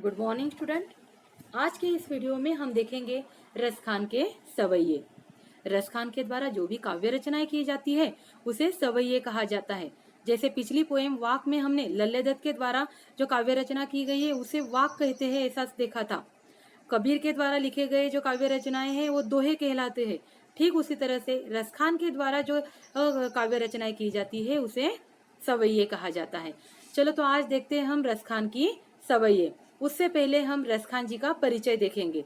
Good morning student. आज के इस वीडियो में हम देखेंगे रसखान के सवैये। रसखान के द्वारा जो भी काव्य रचनाएं की जाती है उसे सवैये कहा जाता है। जैसे पिछली पोएम वाक में हमने लल्ले दत्त के द्वारा जो काव्य रचना की गई है उसे वाक कहते हैं, ऐसा देखा था। कबीर के द्वारा लिखे गए जो काव्य रचनाएं हैं वो दोहे कहलाते हैं। ठीक उसी तरह से रसखान के द्वारा जो काव्य रचनाएं की जाती है उसे सवैये कहा जाता है। चलो तो आज देखते हैं हम रसखान की सवैये। उससे पहले हम रसखान जी का परिचय देखेंगे।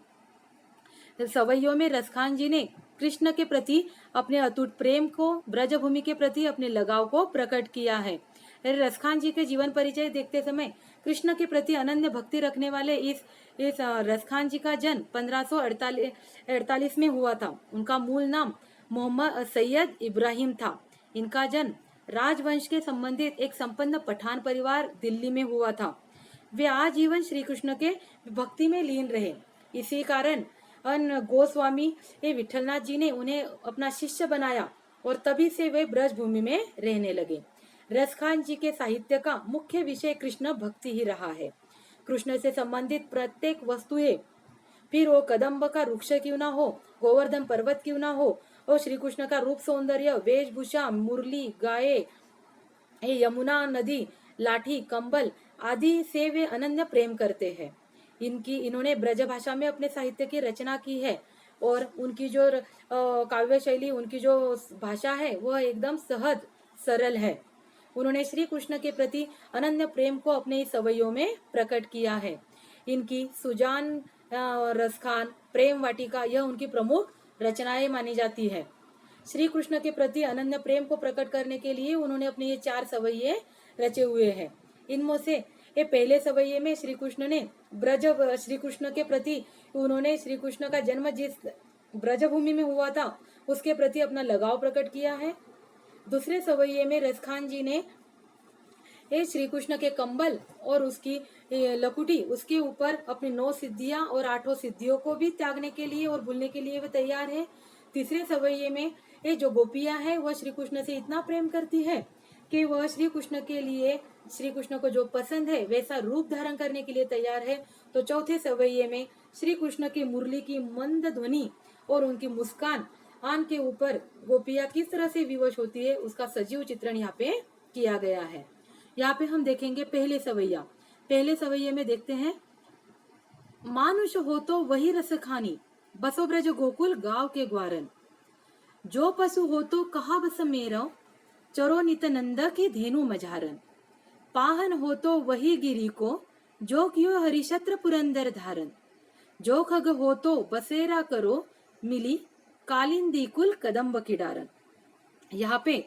सवैयों में रसखान जी ने कृष्ण के प्रति अपने अटूट प्रेम को, ब्रजभूमि के प्रति अपने लगाव को प्रकट किया है। रसखान जी के जीवन परिचय देखते समय कृष्ण के प्रति अनन्य भक्ति रखने वाले इस रसखान जी का जन्म 1548 में हुआ था। उनका मूल नाम मोहम्मद सैयद इब्राहिम था। इनका जन्म राजवंश के संबंधित एक संपन्न पठान परिवार दिल्ली में हुआ था। वे आजीवन श्री कृष्ण के भक्ति में लीन रहे। इसी कारण गोस्वामी विठलनाथ जी ने उन्हें अपना शिष्य बनाया और तभी से वे ब्रजभूमि में रहने लगे। रसखान जी के साहित्य का मुख्य विषय कृष्ण भक्ति ही रहा है। कृष्ण से संबंधित प्रत्येक वस्तुएं, फिर वो कदम्ब का वृक्ष क्यों ना हो, गोवर्धन पर्वत क्यों ना हो, और श्री कृष्ण का रूप सौंदर्य, वेशभूषा, मुरली, गाये, यमुना नदी, लाठी, कंबल आदि से वे अनन्य प्रेम करते हैं। इन्होंने ब्रज भाषा में अपने साहित्य की रचना की है और उनकी जो काव्य शैली, उनकी जो भाषा है वह एकदम सहज सरल है। उन्होंने श्री कृष्ण के प्रति अनन्य प्रेम को अपने इस सवैयों में प्रकट किया है। इनकी सुजान, रसखान, प्रेम वाटिका यह उनकी प्रमुख रचनाएं मानी जाती है। श्री कृष्ण के प्रति अनन्य प्रेम को प्रकट करने के लिए उन्होंने अपने ये 4 सवैये रचे हुए हैं। इनमें से ये पहले सवैये में श्री कृष्ण के प्रति उन्होंने श्री कृष्ण का जन्म जिस ब्रजभूमि में हुआ था उसके प्रति अपना लगाव प्रकट किया है। दूसरे सवैये में रसखान जी ने श्री कृष्ण के कंबल और उसकी लकुटी, उसके ऊपर अपनी 9 सिद्धियां और 8 सिद्धियों को भी त्यागने के लिए और भूलने के लिए वे तैयार है। तीसरे सवैये में ये जो गोपियां है वह श्री कृष्ण से इतना प्रेम करती है कि वह श्री कृष्ण के लिए, श्री कृष्ण को जो पसंद है वैसा रूप धारण करने के लिए तैयार है। तो चौथे सवैये में श्री कृष्ण की मुरली की मंद ध्वनि और उनकी मुस्कान आन के ऊपर गोपियां किस तरह से विवश होती है उसका सजीव चित्रण यहाँ पे किया गया है। यहाँ पे हम देखेंगे पहले सवैया। पहले सवैये में देखते हैं, मानुष हो तो वही रस खानी, बसो ब्रज गोकुल गांव के ग्वारन। जो पशु हो तो कहा बस मेरो, चरो नित नंद की धेनु मझारन। पाहन हो तो वही गिरी को, जो कियो हरिशत्र पुरंदर धारन। जो खग हो तो बसेरा करो, मिली कालिंदी कुल कदम्ब की डारन। यहाँ पे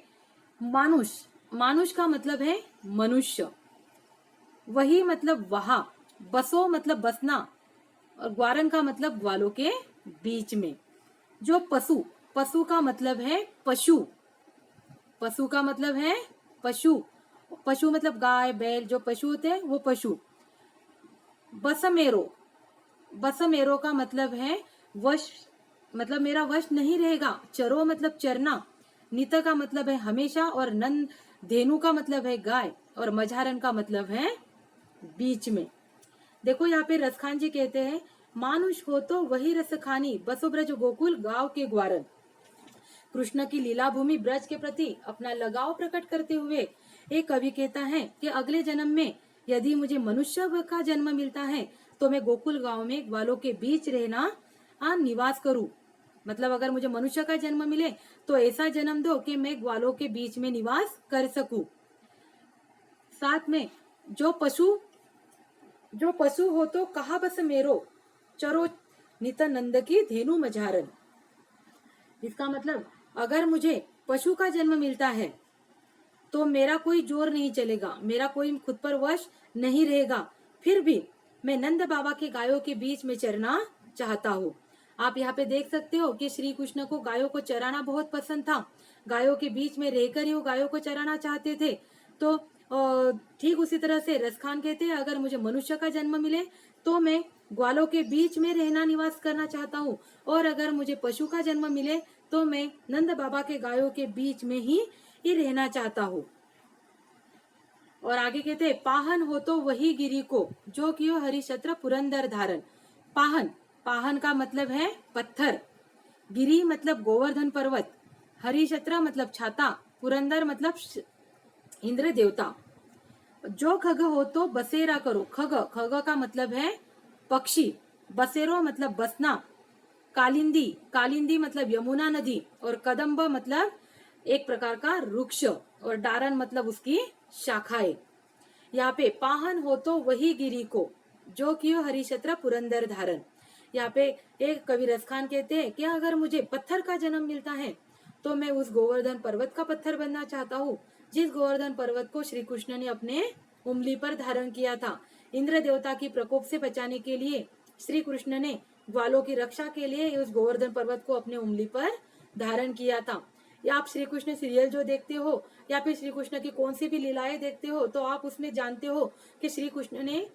मानुष, मानुष का मतलब है मनुष्य, वही मतलब वहां, बसो मतलब बसना, और ग्वारन का मतलब ग्वालों के बीच में। जो पशु, पशु का मतलब है पशु, पशु का मतलब है पशु, पशु मतलब गाय बैल, जो पशु होते हैं वो पशु। बसमेरो, बसमेरो का मतलब है वश, मतलब मेरा वश नहीं रहेगा। चरो मतलब चरना, नित का मतलब है हमेशा, और नंद धेनु का मतलब है गाय, और मझारन का मतलब है बीच में। देखो यहाँ पे रसखान जी कहते हैं, मानुष हो तो वही रस खानी, बसो ब्रज गोकुल गांव के ग्वारन। कृष्ण की लीला भूमि ब्रज के प्रति अपना लगाव प्रकट करते हुए एक कवि कहता है कि अगले जन्म में यदि मुझे मनुष्य का जन्म मिलता है तो मैं गोकुल गांव में ग्वालों के बीच रहना निवास करूं। मतलब अगर मुझे मनुष्य का जन्म मिले तो ऐसा जन्म दो कि मैं ग्वालों के बीच में निवास कर सकूं। साथ में जो पशु हो तो कहा बस मेरो, चरो नित नंद की धेनु मझारन। इसका मतलब अगर मुझे पशु का जन्म मिलता है तो मेरा कोई जोर नहीं चलेगा, मेरा कोई खुद पर वश नहीं रहेगा, फिर भी मैं नंद बाबा के गायों के बीच में चरना चाहता हूँ। आप यहाँ पे देख सकते हो कि श्री कृष्ण को गायों को चराना बहुत पसंद था। गायों के बीच में रहकर ही वो गायों को चराना चाहते थे। तो ठीक उसी तरह से रसखान कहते हैं, अगर मुझे मनुष्य का जन्म मिले तो मैं ग्वालों के बीच में रहना निवास करना चाहता हूँ, और अगर मुझे पशु का जन्म मिले तो मैं नंद बाबा के गायों के बीच में ही रहना चाहता हूँ। और आगे कहते हैं पाहन हो तो वही गिरी को जो कियो हरिशत्र पुरंदर धारण। पाहन, पाहन का मतलब है पत्थर, गिरी मतलब गोवर्धन पर्वत, हरिशत्र मतलब छाता, पुरंदर मतलब इंद्र देवता। जो खग हो तो बसेरा करो, खग, खग का मतलब है पक्षी, बसेरो मतलब बसना, कालिंदी, कालिंदी मतलब यमुना नदी, और कदम्ब मतलब एक प्रकार का वृक्ष, और डारन मतलब उसकी शाखाएं। यहाँ पे पाहन हो तो वही गिरी को जो कियो हरिशत्र पुरंदर धारण। यहाँ पे एक कवि रसखान कहते हैं कि अगर मुझे पत्थर का जन्म मिलता है तो मैं उस गोवर्धन पर्वत का पत्थर बनना चाहता हूँ, जिस गोवर्धन पर्वत को श्री कृष्ण ने अपने उंगली पर धारण किया था। इंद्र देवता की प्रकोप से बचाने के लिए श्री कृष्ण ने ग्वालों की रक्षा के लिए उस गोवर्धन पर्वत को अपने उंगली पर धारण किया था। या आप श्री कृष्ण सीरियल जो देखते हो या फिर श्री कृष्ण की कौन सी भी लीलाएं देखते हो तो आप उसमें जानते हो कि श्री कृष्ण ने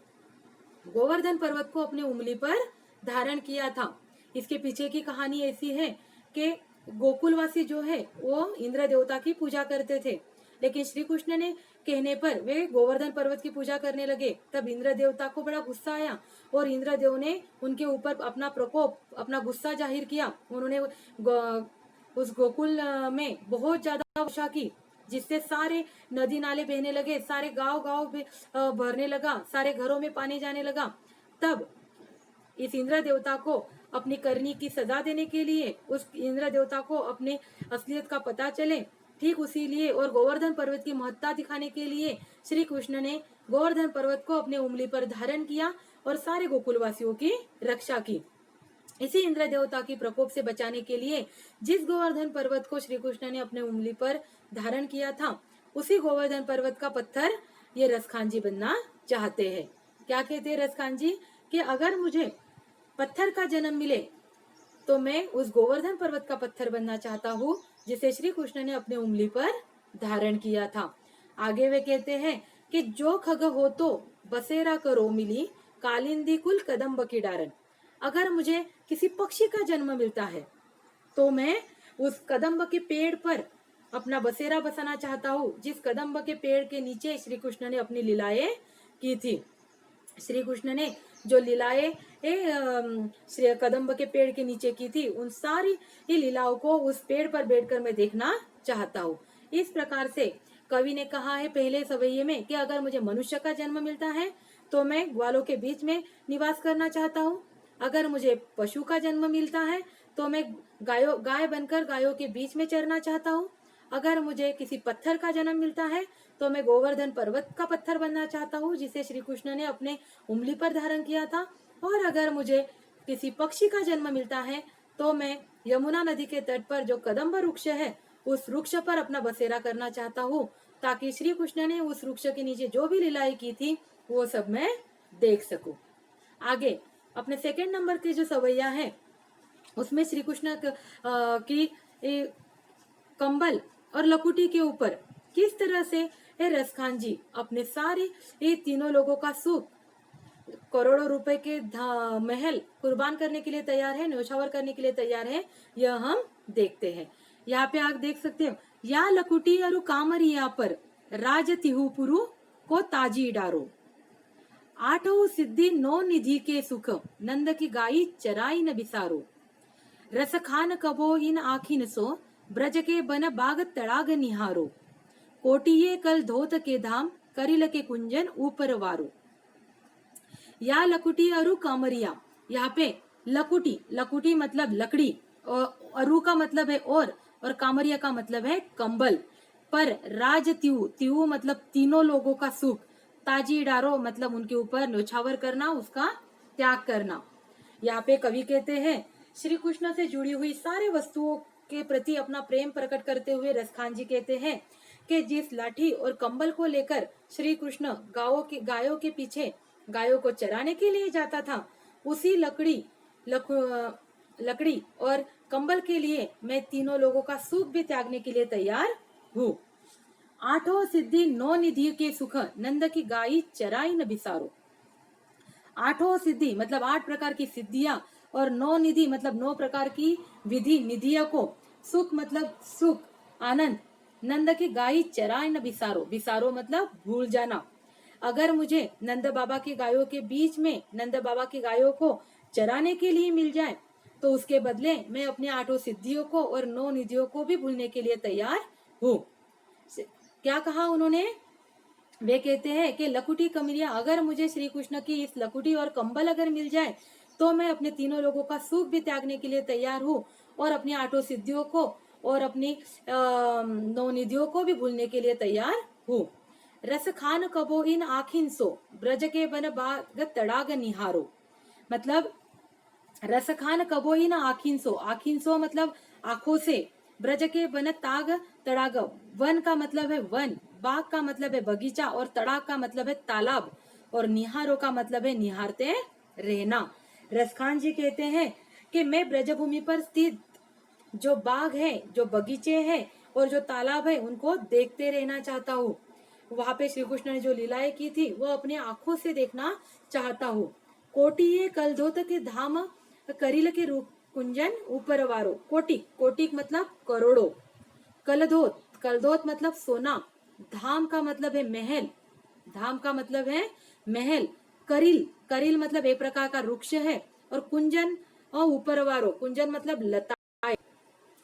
गोवर्धन पर्वत को अपने उंगली पर धारण किया था। इसके पीछे की कहानी ऐसी है कि गोकुलवासी जो है वो इंद्र देवता की पूजा करते थे, लेकिन श्री कृष्ण ने कहने पर वे गोवर्धन पर्वत की पूजा करने लगे। तब इंद्र देवता को बड़ा गुस्सा आया और इंद्र देव ने उनके ऊपर अपना प्रकोप, अपना गुस्सा जाहिर किया। उन्होंने उस गोकुल में बहुत ज्यादा वर्षा की, जिससे सारे नदी नाले बहने लगे, सारे गांव गांव भरने लगा, सारे घरों में पानी जाने लगा। तब इस इंद्र देवता को अपनी करनी की सजा देने के लिए, उस इंद्र देवता को अपने असलियत का पता चले, ठीक उसी लिए और गोवर्धन पर्वत की महत्ता दिखाने के लिए श्री कृष्ण ने गोवर्धन पर्वत को अपने उंगली पर धारण किया और सारे गोकुलवासियों की रक्षा की। इसी इंद्र देवता की प्रकोप से बचाने के लिए जिस गोवर्धन पर्वत को श्री कृष्ण ने अपने उंगली पर धारण किया था, उसी गोवर्धन पर्वत का पत्थर ये रसखान जी बनना चाहते हैं। क्या कहते हैं रसखान जी कि अगर मुझे पत्थर का जन्म मिले तो मैं उस गोवर्धन पर्वत का पत्थर बनना चाहता हूँ जिसे श्री कृष्ण ने अपने उंगली पर धारण किया था। आगे वे कहते हैं कि जो खग हो तो बसेरा करो मिली कालिंदी कुल कदम्ब की डारन। अगर मुझे किसी पक्षी का जन्म मिलता है तो मैं उस कदम्ब के पेड़ पर अपना बसेरा बसाना चाहता हूँ, जिस कदम्ब के पेड़ के नीचे श्री कृष्ण ने अपनी लीलाएं की थी। श्री कृष्ण ने जो लीलाएं श्री कदम्ब के पेड़ के नीचे की थी, उन सारी ये लीलाओं को उस पेड़ पर बैठकर मैं देखना चाहता हूँ। इस प्रकार से कवि ने कहा है पहले सवैये में कि अगर मुझे मनुष्य का जन्म मिलता है तो मैं ग्वालों के बीच में निवास करना चाहता हूँ। अगर मुझे पशु का जन्म मिलता है तो मैं गाय बनकर गायों के बीच में चरना चाहता हूँ। अगर मुझे किसी पत्थर का जन्म मिलता है तो मैं गोवर्धन पर्वत का पत्थर बनना चाहता हूँ जिसे श्री कृष्ण ने अपने उंगली पर धारण किया था। और अगर मुझे किसी पक्षी का जन्म मिलता है तो मैं यमुना नदी के तट पर जो कदम्ब वृक्ष है उस वृक्ष पर अपना बसेरा करना चाहता हूँ, ताकि श्री कृष्ण ने उस वृक्ष के नीचे जो भी लीलाएं की थी वो सब मैं देख सकूं। आगे अपने सेकंड नंबर के जो सवैया है उसमें श्री कृष्ण की कंबल और लकुटी के ऊपर किस तरह से रसखान जी अपने सारे ये तीनों लोगों का सुख, करोड़ों रुपए के महल कुर्बान करने के लिए तैयार है, न्योछावर करने के लिए तैयार है, यह हम देखते हैं। यहाँ पे आप देख सकते हो, या लकुटी और कामरिया पर राज तिहुपुरु को ताजी डारो, आठों सिद्धि नो निधि के सुख नंद की गाई चराई न बिसारो, रस खान कबो इन आखिन सो ब्रज के बन बाग तड़ाग निहारो, कोटिये कल धोत के धाम करिल के कुंजन ऊपर वारो। या लकुटी अरु कामरिया, यहाँ पे लकुटी, लकुटी मतलब लकड़ी, और अरु का मतलब है और कामरिया का मतलब है कंबल, पर राज त्यू, त्यू मतलब तीनों लोगों का सुख, ताजी डारो मतलब उनके ऊपर न्योछावर करना, उसका त्याग करना। यहाँ पे कवि कहते हैं श्री कृष्ण से जुड़ी हुई सारे वस्तुओं के प्रति अपना प्रेम प्रकट करते हुए रसखान जी कहते हैं कि जिस लाठी और कंबल को लेकर श्री कृष्ण गायों के पीछे गायों को चराने के लिए जाता था, उसी लकड़ी और कंबल के लिए मैं तीनों लोगों का सुख भी त्यागने के लिए तैयार हूँ। आठों सिद्धि नौ निधि के सुख नंद की गाई चराई न बिसारो। आठों सिद्धि मतलब 8 प्रकार की सिद्धियां और 9 निधि मतलब 9 प्रकार की विधि निधियों को, सुख मतलब सुख आनंद, नंद की गाय चराए न बिसारो, बिसारो मतलब भूल जाना। अगर मुझे नंद बाबा की गायों के बीच में नंद बाबा की गायों को चराने के लिए मिल जाए तो उसके बदले मैं अपने 8 सिद्धियों को और 9 निधियों को भी भूलने के लिए तैयार हूँ। क्या कहा उन्होंने? वे कहते हैं कि लकुटी कमरिया, अगर मुझे श्री कृष्ण की इस लकुटी और कंबल अगर मिल जाए तो मैं अपने तीनों लोगों का सुख भी त्यागने के लिए तैयार हूँ और अपनी 8 सिद्धियों को और अपनी 9 निधियों को भी भूलने के लिए तैयार हूँ। रस खान कबो इन आखिन सो, ब्रज के बन बाग तड़ाग निहारो। मतलब रस खान कबो ही ना आखिन सो मतलब आंखों से, ब्रज के बन ताग तड़ाग, वन का मतलब है वन, बाग का मतलब है बगीचा और तड़ाग का मतलब है तालाब और निहारो का मतलब है निहारते रहना। रसखान जी कहते हैं कि मैं ब्रजभूमि पर स्थित जो बाग है, जो बगीचे हैं और जो तालाब है उनको देखते रहना चाहता हूँ। वहां पे श्री कृष्ण ने जो लीलाएं की थी वो अपने आंखों से देखना चाहता हूँ। कोटिये कलधोत के धाम करिल के कुंजन ऊपर वारो। कोटिक, कोटिक मतलब करोड़ों। कलधोत, कलधोत मतलब सोना। धाम का मतलब है महल, धाम का मतलब है महल। करिल, करिल मतलब एक प्रकार का वृक्ष है। और कुंजन और ऊपर वारो, कुंजन मतलब लता।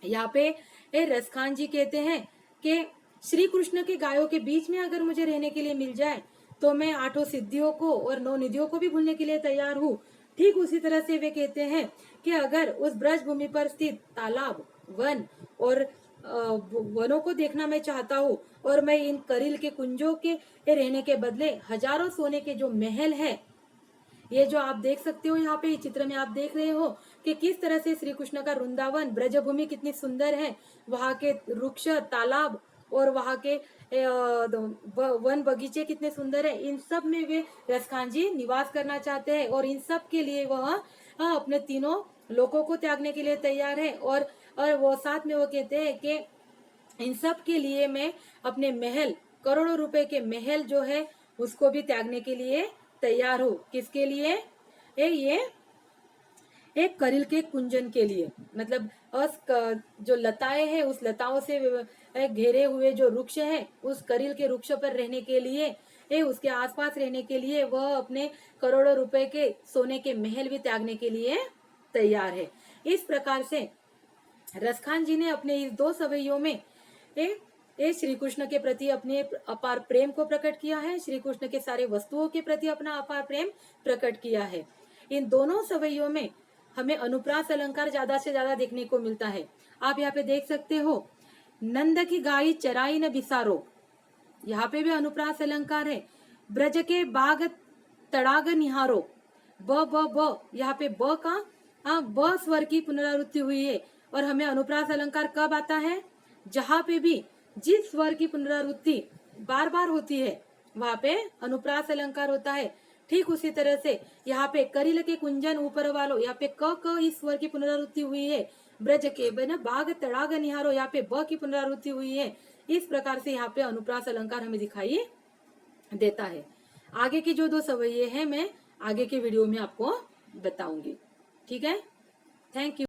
यहाँ पे रसखान जी कहते हैं कि श्री कृष्ण के गायों के बीच में अगर मुझे रहने के लिए मिल जाए तो मैं 8 सिद्धियों को और 9 निधियों को भी भूलने के लिए तैयार हूँ। ठीक उसी तरह से वे कहते हैं कि अगर उस ब्रज भूमि पर स्थित तालाब, वन और वनों को देखना मैं चाहता हूँ और मैं इन करिल के कुंजों के रहने के बदले हजारों सोने के जो महल है, ये जो आप देख सकते हो यहाँ पे चित्र में आप देख रहे हो कि किस तरह से श्री कृष्ण का वृंदावन ब्रजभूमि कितनी सुंदर है। वहाँ के वृक्ष, तालाब और वहाँ के वन बगीचे कितने सुंदर है। इन सब में वे रसखान जी निवास करना चाहते हैं और इन सब के लिए वह अपने तीनों लोगों को त्यागने के लिए तैयार है। और वो साथ में वो कहते हैं कि इन सब के लिए मैं अपने महल, करोड़ों रुपए के महल जो है उसको भी त्यागने के लिए तैयार हूँ। किसके लिए? ये एक करिल के कुंजन के लिए, मतलब जो लताएं हैं उस लताओं से घेरे हुए जो वृक्ष है उस करिल के वृक्ष पर रहने के लिए, उसके आसपास रहने के लिए वह अपने करोड़ों रुपए के सोने के महल भी त्यागने के लिए तैयार है। इस प्रकार से रसखान जी ने अपने इस 2 सवैयों में श्री कृष्ण के प्रति अपने अपार प्रेम को प्रकट किया है, श्री कृष्ण के सारे वस्तुओं के प्रति अपना अपार प्रेम प्रकट किया है। इन दोनों सवैयों में हमें अनुप्रास अलंकार ज्यादा से ज्यादा देखने को मिलता है। आप यहाँ पे देख सकते हो, नंद की गाय चराई न बिसारो, यहाँ पे भी अनुप्रास अलंकार है। ब्रज के बाग तड़ाग निहारो, ब यहाँ पे ब का ब स्वर की पुनरावृत्ति हुई है। और हमें अनुप्रास अलंकार कब आता है? जहाँ पे भी जिस स्वर की पुनरावृत्ति बार बार होती है वहां पे अनुप्रास अलंकार होता है। ठीक उसी तरह से यहाँ पे करिल के कुंजन ऊपर वालो, यहाँ पे क इस स्वर की पुनरावृत्ति हुई है। ब्रज के बन बाग तड़ाग निहारो, यहाँ पे ब की पुनरावृत्ति हुई है। इस प्रकार से यहाँ पे अनुप्रास अलंकार हमें दिखाई देता है। आगे की जो 2 सवैये हैं मैं आगे के वीडियो में आपको बताऊंगी। ठीक है, थैंक यू।